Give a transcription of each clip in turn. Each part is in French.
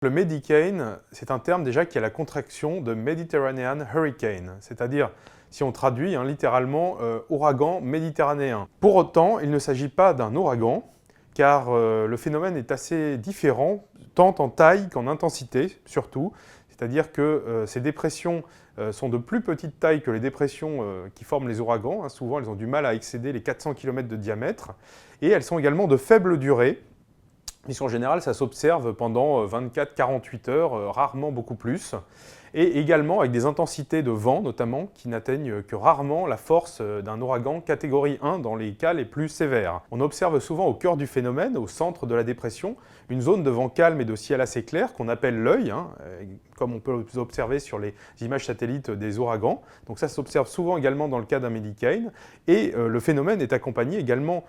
Le Medicane, c'est un terme déjà qui a la contraction de Mediterranean Hurricane, c'est-à-dire, si on traduit littéralement, ouragan méditerranéen. Pour autant, il ne s'agit pas d'un ouragan, car le phénomène est assez différent, tant en taille qu'en intensité, surtout. C'est-à-dire que ces dépressions sont de plus petite taille que les dépressions qui forment les ouragans. Souvent, elles ont du mal à excéder les 400 km de diamètre. Et elles sont également de faible durée. Puisqu'en général, ça s'observe pendant 24-48 heures, rarement beaucoup plus. Et également avec des intensités de vent, notamment, qui n'atteignent que rarement la force d'un ouragan catégorie 1 dans les cas les plus sévères. On observe souvent au cœur du phénomène, au centre de la dépression, une zone de vent calme et de ciel assez clair qu'on appelle l'œil, comme on peut observer sur les images satellites des ouragans. Donc ça s'observe souvent également dans le cas d'un Medicane. Et le phénomène est accompagné également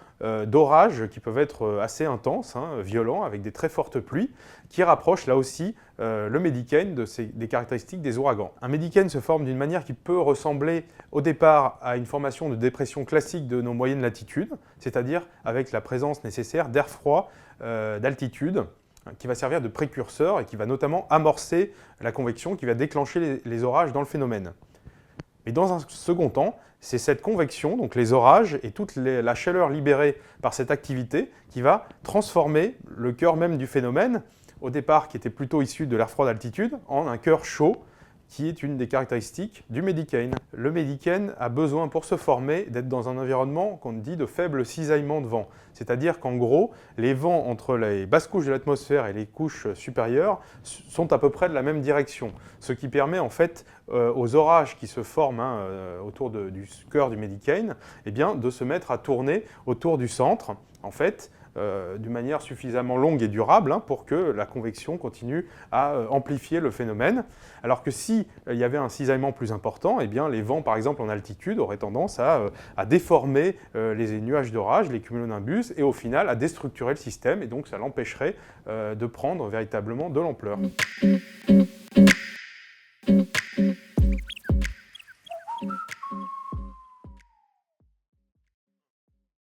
d'orages qui peuvent être assez intenses, violents, avec des très fortes pluies, qui rapprochent là aussi le Medicane des caractéristiques des ouragans. Un Medicane se forme d'une manière qui peut ressembler au départ à une formation de dépression classique de nos moyennes latitudes, c'est-à-dire avec la présence nécessaire d'air froid d'altitude, qui va servir de précurseur et qui va notamment amorcer la convection qui va déclencher les orages dans le phénomène. Mais dans un second temps, c'est cette convection, donc les orages et toute la chaleur libérée par cette activité qui va transformer le cœur même du phénomène, au départ qui était plutôt issu de l'air froid d'altitude, en un cœur chaud, qui est une des caractéristiques du Medicane. Le Medicane a besoin pour se former d'être dans un environnement qu'on dit de faible cisaillement de vent. C'est-à-dire qu'en gros, les vents entre les basses couches de l'atmosphère et les couches supérieures sont à peu près de la même direction. Ce qui permet en fait aux orages qui se forment autour du cœur du Medicane, de se mettre à tourner autour du centre. En fait, d'une manière suffisamment longue et durable pour que la convection continue à amplifier le phénomène. Alors que s'il y avait un cisaillement plus important, les vents, par exemple, en altitude, auraient tendance à déformer les nuages d'orage, les cumulonimbus, et au final à déstructurer le système, et donc ça l'empêcherait de prendre véritablement de l'ampleur.